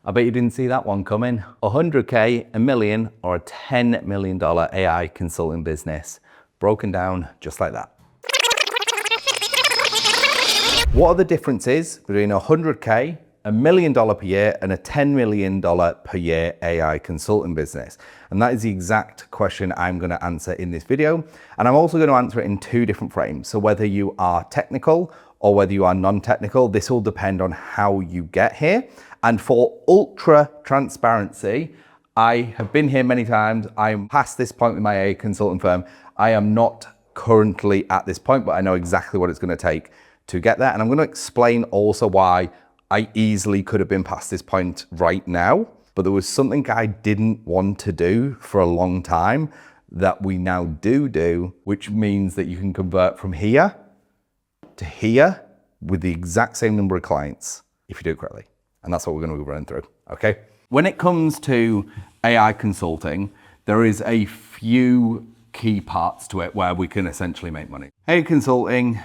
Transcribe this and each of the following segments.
I bet you didn't see that one coming. 100K, a million, or a $10 million AI consulting business. Broken down just like that. What are the differences between 100K, $1 million per year, and a $10 million per year AI consulting business? And that is the exact question I'm going to answer in this video. And I'm also going to answer it in two different frames. So whether you are technical or whether you are non-technical, this will depend on how you get here. And for ultra transparency, I have been here many times. I'm past this point with my AI consulting firm. I am not currently at this point, but I know exactly what it's going to take to get there. And I'm going to explain also why I easily could have been past this point right now, but there was something I didn't want to do for a long time that we now do, which means that you can convert from here to here with the exact same number of clients if you do it correctly. And that's what we're going to be running through, okay? When it comes to AI consulting, there is a few key parts to it where we can essentially make money. AI consulting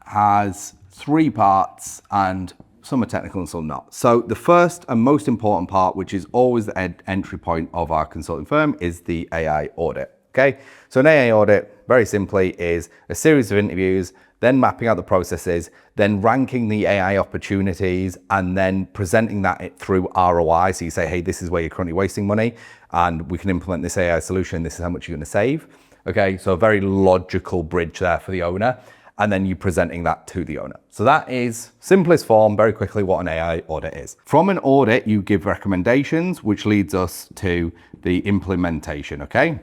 has three parts, and some are technical and some not. So the first and most important part, which is always the entry point of our consulting firm, is the AI audit, okay? So an AI audit, very simply, is a series of interviews, then mapping out the processes, then ranking the AI opportunities, and then presenting that through ROI. So you say, hey, this is where you're currently wasting money, and we can implement this AI solution. This is how much you're gonna save. Okay, so a very logical bridge there for the owner, and then you presenting that to the owner. So that is, simplest form, very quickly, what an AI audit is. From an audit, you give recommendations, which leads us to the implementation, okay?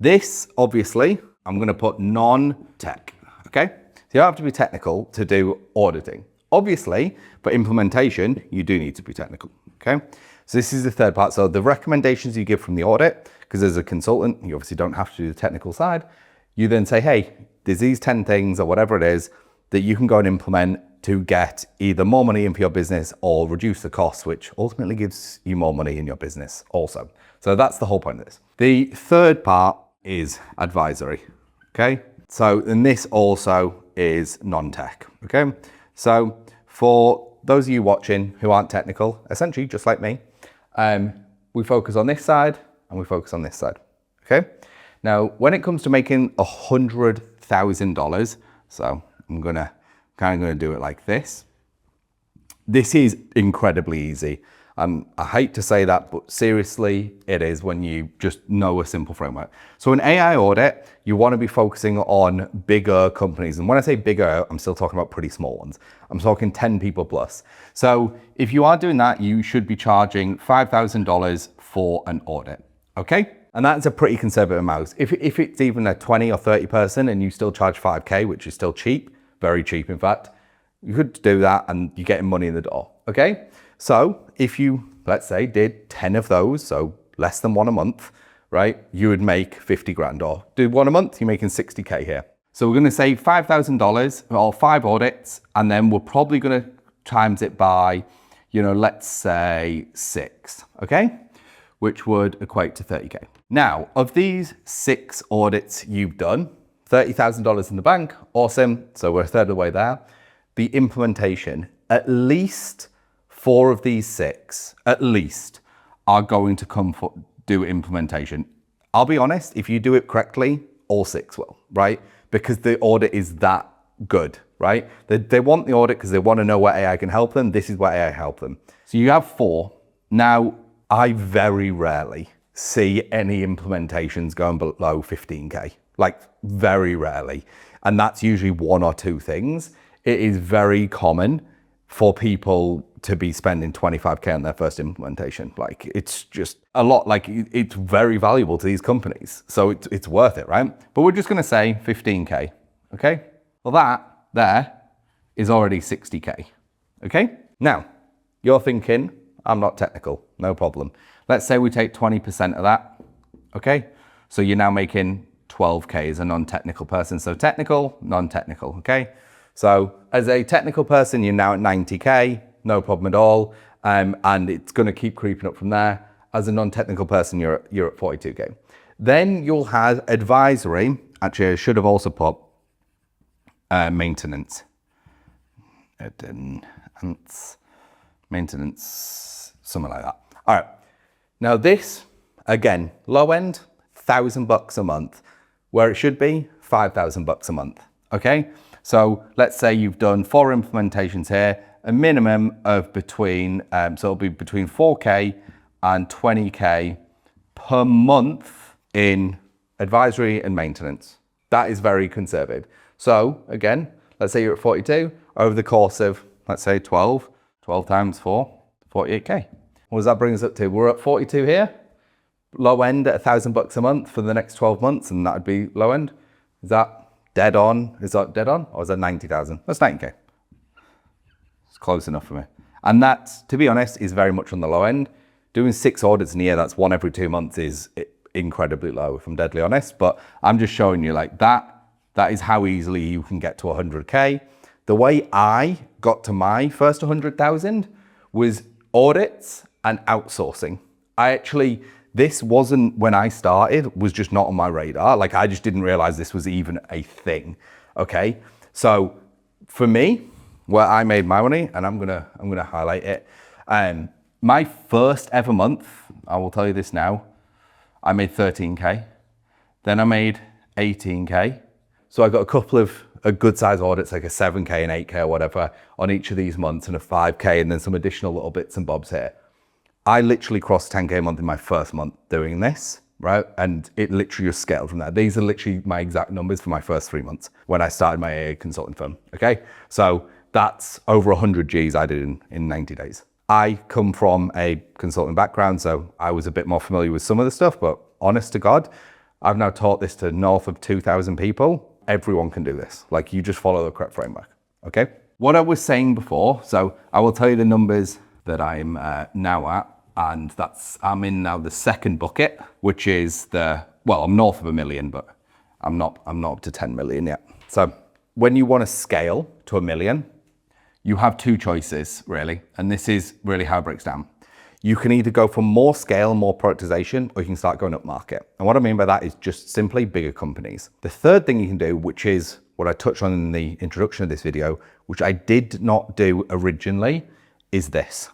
This, obviously, I'm gonna put non-tech, okay? So you don't have to be technical to do auditing. Obviously, for implementation, you do need to be technical, okay? So this is the third part. So the recommendations you give from the audit, because as a consultant, you obviously don't have to do the technical side. You then say, hey, there's these 10 things or whatever it is that you can go and implement to get either more money in for your business or reduce the costs, which ultimately gives you more money in your business also. So that's the whole point of this. The third part is advisory, okay? So, and this also is non-tech, okay? So for those of you watching who aren't technical, essentially just like me, we focus on this side and we focus on this side, okay? Now, when it comes to making $100,000, so I'm kind of gonna do it like this. This is incredibly easy. I hate to say that, but seriously, it is when you just know a simple framework. So an AI audit, you want to be focusing on bigger companies. And when I say bigger, I'm still talking about pretty small ones. I'm talking 10 people plus. So if you are doing that, you should be charging $5,000 for an audit, okay? And that's a pretty conservative amount. If it's even a 20 or 30 person and you still charge 5K, which is still cheap, very cheap in fact, you could do that and you're getting money in the door, okay? So if you, let's say, did 10 of those, so less than one a month, right? You would make 50 grand, or do one a month, you're making 60K here. So we're gonna say $5,000 or 5 audits, and then we're probably gonna times it by, let's say 6, okay? Which would equate to 30K. Now, of these 6 audits you've done, $30,000 in the bank, awesome. So we're a third of the way there. The implementation, at least 4 of these 6, at least, are going to come for do implementation. I'll be honest, if you do it correctly, all 6 will, right? Because the audit is that good, right? They want the audit because they want to know what AI can help them. This is what AI help them. So you have 4. Now, I very rarely see any implementations going below 15K, like very rarely. And that's usually 1 or 2 things. It is very common for people to be spending 25K on their first implementation. Like, it's just a lot, like it's very valuable to these companies. So it's worth it, right? But we're just gonna say 15K, okay? Well, that there is already 60K, okay? Now, you're thinking, I'm not technical, no problem. Let's say we take 20% of that, okay? So you're now making 12K as a non-technical person. So technical, non-technical, okay? So as a technical person, you're now at 90K, no problem at all. And it's gonna keep creeping up from there. As a non-technical person, you're at 42K. Then you'll have advisory. Actually, I should have also put maintenance. Maintenance. something like that. All right. Now this, again, low end, $1,000 a month, where it should be $5,000 a month. Okay. So let's say you've done 4 implementations here, a minimum of between, so it'll be between 4K and 20K per month in advisory and maintenance. That is very conservative. So again, let's say you're at 42 over the course of, let's say 12 times 4, 48K. What does that bring us up to? We're at 42 here, low end at $1,000 a month for the next 12 months, and that would be low end. Is that dead on? Is that dead on? Or is that 90,000? That's 90K. It's close enough for me. And that, to be honest, is very much on the low end. Doing 6 audits in a year, that's 1 every 2 months, is incredibly low, if I'm deadly honest. But I'm just showing you like that is how easily you can get to 100K. The way I got to my first 100,000 was audits and outsourcing. This wasn't, when I started, was just not on my radar. Like I just didn't realize this was even a thing. Okay. So for me, where I made my money, and I'm gonna highlight it. My first ever month, I will tell you this now, I made 13K. Then I made 18K. So I got a couple of good size audits, like a 7K and 8K or whatever on each of these months, and a 5K, and then some additional little bits and bobs here. I literally crossed 10K a month in my first month doing this, right? And it literally just scaled from that. These are literally my exact numbers for my first 3 months when I started my AA consulting firm, okay? So that's over 100 Gs I did in 90 days. I come from a consulting background, so I was a bit more familiar with some of the stuff, but honest to God, I've now taught this to north of 2,000 people. Everyone can do this. Like you just follow the correct framework, okay? What I was saying before, so I will tell you the numbers that I'm now at, and I'm in now the second bucket, which is I'm north of $1 million, but I'm not up to 10 million yet. So when you want to scale to $1 million, you have 2 choices really, and this is really how it breaks down. You can either go for more scale, more productization, or you can start going up market. And what I mean by that is just simply bigger companies. The third thing you can do, which is what I touched on in the introduction of this video, which I did not do originally, is this,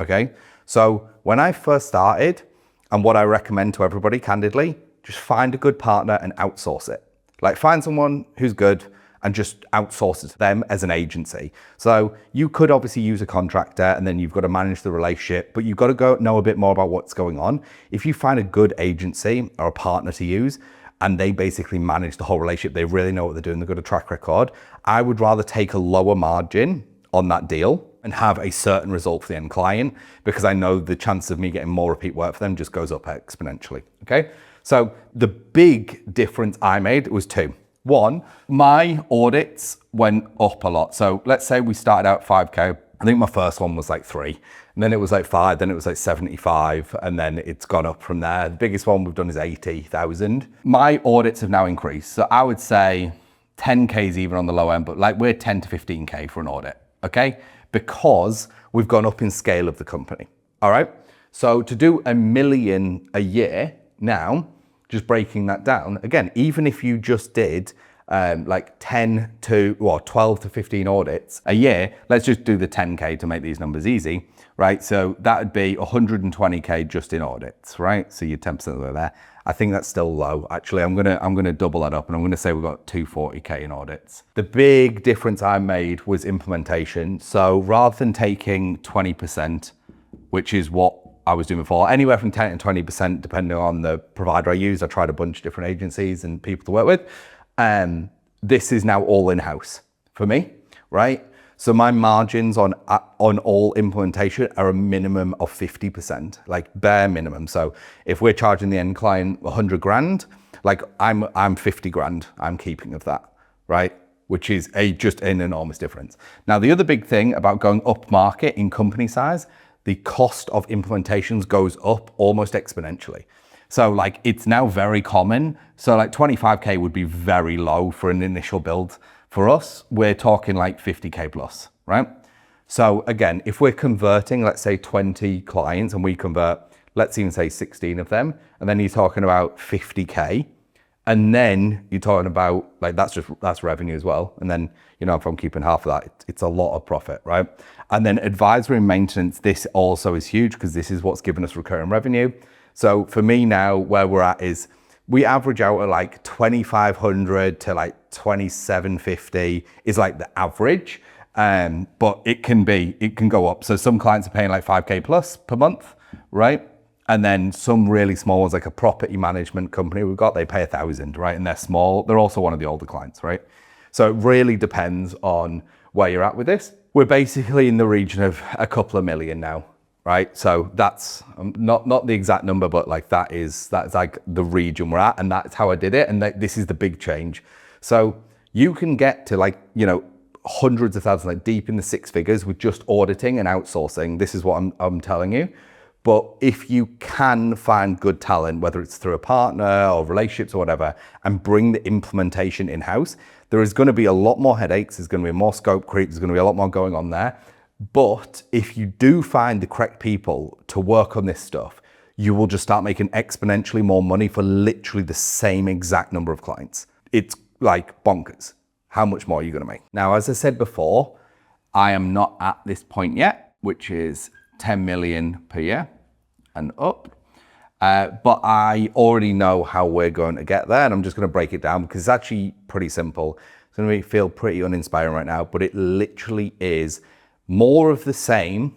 okay? So when I first started, and what I recommend to everybody candidly, just find a good partner and outsource it. Like find someone who's good and just outsource it to them as an agency. So you could obviously use a contractor and then you've got to manage the relationship, but you've got to know a bit more about what's going on. If you find a good agency or a partner to use, and they basically manage the whole relationship, they really know what they're doing, they've got a track record, I would rather take a lower margin on that deal and have a certain result for the end client, because I know the chance of me getting more repeat work for them just goes up exponentially, okay? So the big difference I made was 2. 1, my audits went up a lot. So let's say we started out 5K. I think my first one was like 3, and then it was like 5, then it was like 75, and then it's gone up from there. The biggest one we've done is 80,000. My audits have now increased. So I would say 10K is even on the low end, but like we're 10 to 15K for an audit, okay? Because we've gone up in scale of the company, all right? So to do $1 million a year now, just breaking that down, again, even if you just did like 12 to 15 audits a year, let's just do the 10K to make these numbers easy, right? So that would be 120K just in audits, right? So you're 10% of the way there. I think that's still low. Actually, I'm gonna double that up, and I'm gonna say we've got 240K in audits. The big difference I made was implementation. So rather than taking 20%, which is what I was doing before, anywhere from 10 to 20%, depending on the provider I used. I tried a bunch of different agencies and people to work with. This is now all in-house for me, right? So my margins on all implementation are a minimum of 50%, like bare minimum. So if we're charging the end client 100 grand, like I'm 50 grand, I'm keeping of that, right? Which is just an enormous difference. Now, the other big thing about going up market in company size, the cost of implementations goes up almost exponentially. So like it's now very common. So like 25K would be very low for an initial build. For us, we're talking like 50K plus, right? So again, if we're converting, let's say 20 clients and we convert, let's even say 16 of them, and then you're talking about 50K, And then you're talking about like, that's revenue as well. And then, if I'm keeping half of that, it's a lot of profit, right? And then advisory and maintenance, this also is huge because this is what's given us recurring revenue. So for me now, where we're at is we average out at like 2,500 to like 2,750 is like the average. But it can go up. So some clients are paying like 5K plus per month, right? And then some really small ones, like a property management company they pay 1,000, right? And they're small. They're also one of the older clients, right? So it really depends on where you're at with this. We're basically in the region of a couple of million now, right? So that's not the exact number, but like that's like the region we're at, and that's how I did it. And this is the big change. So you can get to like, hundreds of thousands, like deep in the six figures with just auditing and outsourcing. This is what I'm telling you. But if you can find good talent, whether it's through a partner or relationships or whatever, and bring the implementation in-house, there is going to be a lot more headaches. There's going to be more scope creep. There's going to be a lot more going on there. But if you do find the correct people to work on this stuff, you will just start making exponentially more money for literally the same exact number of clients. It's like bonkers how much more you're going to make. Now, as I said before, I am not at this point yet, which is 10 million per year and up. But I already know how we're going to get there, and I'm just going to break it down because it's actually pretty simple. It's going to feel pretty uninspiring right now, but it literally is more of the same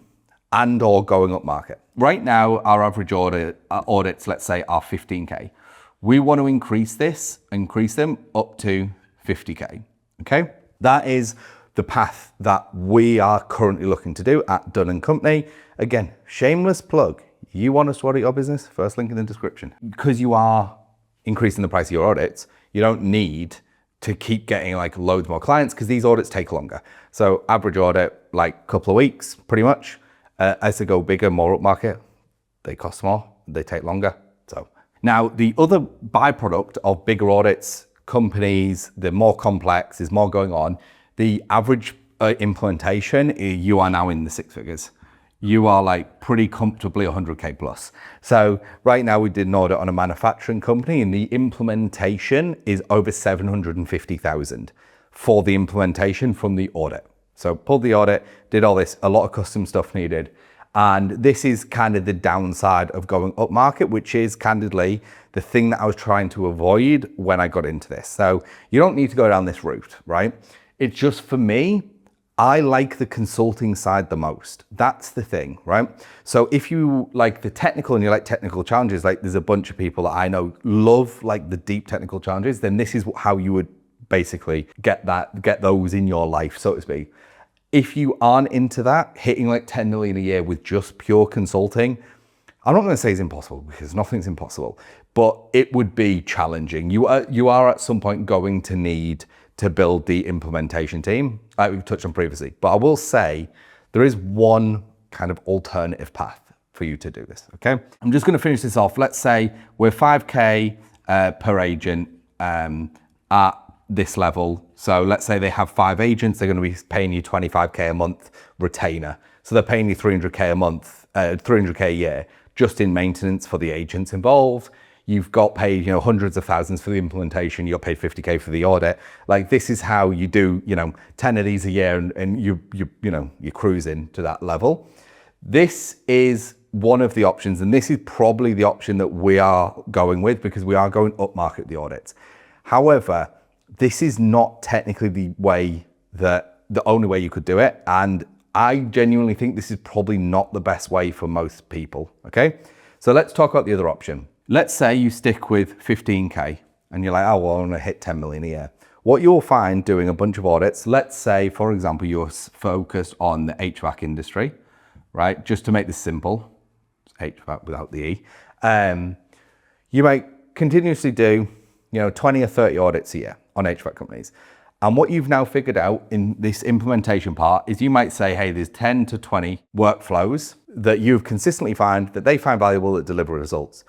and or going up market. Right now, our average audits, let's say, are 15K. We want to increase them up to 50K, okay? That is the path that we are currently looking to do at Dunn & Company. Again, shameless plug. You want us to audit your business? First link in the description. Because you are increasing the price of your audits, you don't need to keep getting like loads more clients because these audits take longer. So average audit, like a couple of weeks, pretty much. As they go bigger, more upmarket, they cost more, they take longer. So now the other byproduct of bigger audits, companies, they're more complex, there's more going on. The average implementation, you are now in the six figures. You are like pretty comfortably 100K plus. So right now we did an audit on a manufacturing company and the implementation is over 750,000 for the implementation from the audit. So pulled the audit, did all this, a lot of custom stuff needed. And this is kind of the downside of going up market, which is candidly the thing that I was trying to avoid when I got into this. So you don't need to go down this route, right? It's just for me, I like the consulting side the most. That's the thing, right? So if you like the technical and you like technical challenges, like there's a bunch of people that I know love like the deep technical challenges, then this is how you would basically get those in your life, so to speak. If you aren't into that, hitting like 10 million a year with just pure consulting, I'm not going to say it's impossible because nothing's impossible, but it would be challenging. You are at some point going to need to build the implementation team, like we've touched on previously. But I will say there is one kind of alternative path for you to do this, okay? I'm just gonna finish this off. Let's say we're 5K per agent at this level. So let's say they have 5 agents, they're gonna be paying you 25K a month retainer. So they're paying you 300K a month, 300K a year, just in maintenance for the agents involved. You've got paid, hundreds of thousands for the implementation. You're paid 50K for the audit. Like this is how you do, 10 of these a year, and you're cruising to that level. This is one of the options, and this is probably the option that we are going with because we are going up market the audits. However, this is not technically the only way you could do it, and I genuinely think this is probably not the best way for most people. Okay, so let's talk about the other option. Let's say you stick with 15K and you're like, oh, well, I want to hit 10 million a year. What you'll find doing a bunch of audits, let's say, for example, you're focused on the HVAC industry, right? Just to make this simple, HVAC without the E. You might continuously do, 20 or 30 audits a year on HVAC companies. And what you've now figured out in this implementation part is you might say, hey, there's 10 to 20 workflows that you've consistently found that they find valuable that deliver results.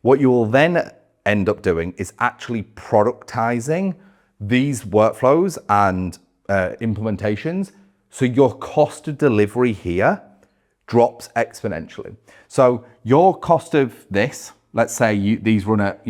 What you will then end up doing is actually productizing these workflows and implementations. So your cost of delivery here drops exponentially. So your cost of this let's say these run at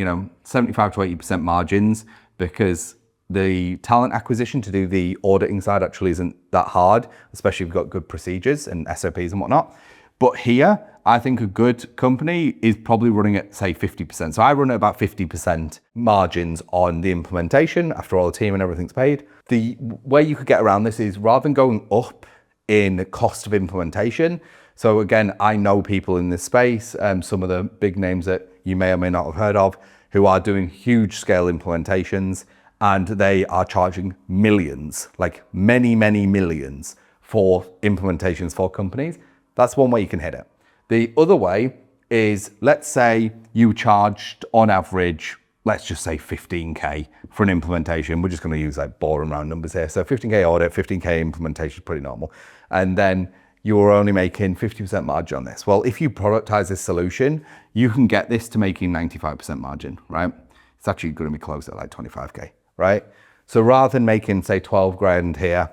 75 to 80% margins, because the talent acquisition to do the auditing side actually isn't that hard, especially if you've got good procedures and SOPs and whatnot. But here, I think a good company is probably running at, say, 50%. So I run at about 50% margins on the implementation after all the team and everything's paid. The way you could get around this is, rather than going up in the cost of implementation. So again, I know people in this space, some of the big names that you may or may not have heard of, who are doing huge scale implementations, and they are charging millions, like many, many millions for implementations for companies. That's one way you can hit it. The other way is, let's say you charged on average, let's just say 15K for an implementation. We're just going to use like boring round numbers here. So 15K audit, 15K implementation is pretty normal. And then you're only making 50% margin on this. Well, if you productize this solution, you can get this to making 95% margin, right? It's actually going to be close at like 25K, right? So rather than making, say, 12 grand here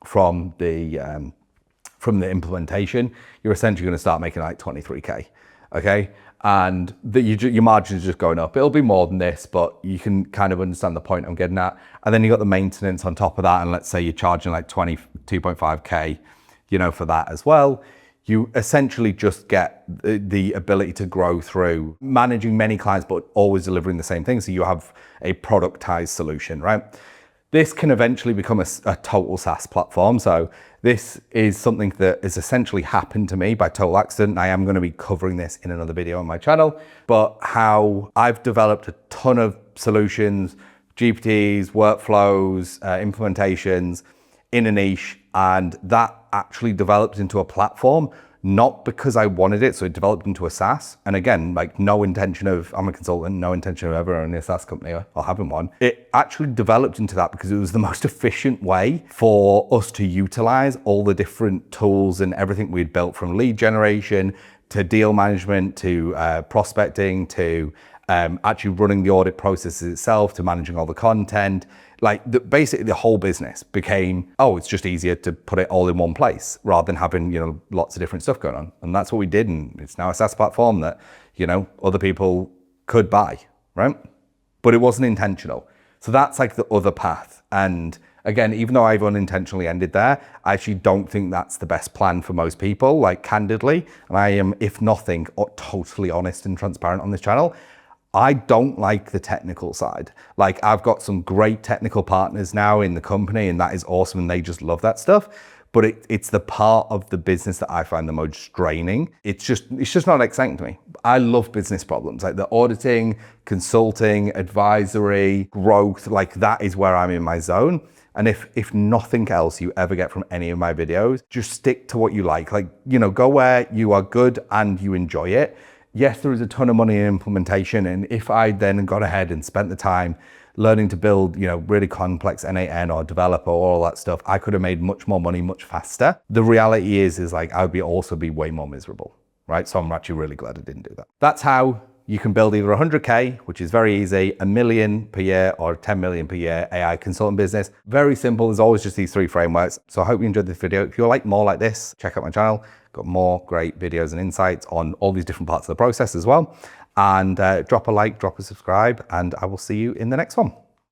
from the implementation, you're essentially going to start making like 23K, okay? And your margin is just going up. It'll be more than this, but you can kind of understand the point I'm getting at. And then you got the maintenance on top of that, and let's say you're charging like 22.5K, for that as well. You essentially just get the ability to grow through managing many clients, but always delivering the same thing. So you have a productized solution, right? This can eventually become a total SaaS platform. So this is something that has essentially happened to me by total accident. I am going to be covering this in another video on my channel, but how I've developed a ton of solutions, GPTs, workflows, implementations in a niche, and that actually developed into a platform, not because I wanted it. So it developed into a SaaS. And again, like no intention of, I'm a consultant, no intention of ever owning a SaaS company or having one. It actually developed into that because it was the most efficient way for us to utilize all the different tools and everything we'd built, from lead generation to deal management to prospecting to actually running the audit processes itself, to managing all the content. Like basically the whole business became, it's just easier to put it all in one place rather than having, lots of different stuff going on. And that's what we did. And it's now a SaaS platform that, other people could buy, right? But it wasn't intentional. So that's like the other path. And again, even though I've unintentionally ended there, I actually don't think that's the best plan for most people, like candidly. And I am, if nothing, totally honest and transparent on this channel. I don't like the technical side. Like, I've got some great technical partners now in the company, and that is awesome, and they just love that stuff. But it's the part of the business that I find the most draining. It's just not exciting to me. I love business problems, like the auditing, consulting, advisory, growth, like that is where I'm in my zone. And if nothing else you ever get from any of my videos, just stick to what you like. Like, go where you are good and you enjoy it. Yes, there is a ton of money in implementation. And if I then got ahead and spent the time learning to build, really complex N8N or developer, all that stuff, I could have made much more money much faster. The reality is like I would also be way more miserable, right? So I'm actually really glad I didn't do that. That's how you can build either 100K, which is very easy, 1 million per year or 10 million per year AI consultant business. Very simple. There's always just these 3 frameworks. So I hope you enjoyed this video. If you like more like this, check out my channel. Got more great videos and insights on all these different parts of the process as well. And drop a like, drop a subscribe, and I will see you in the next one.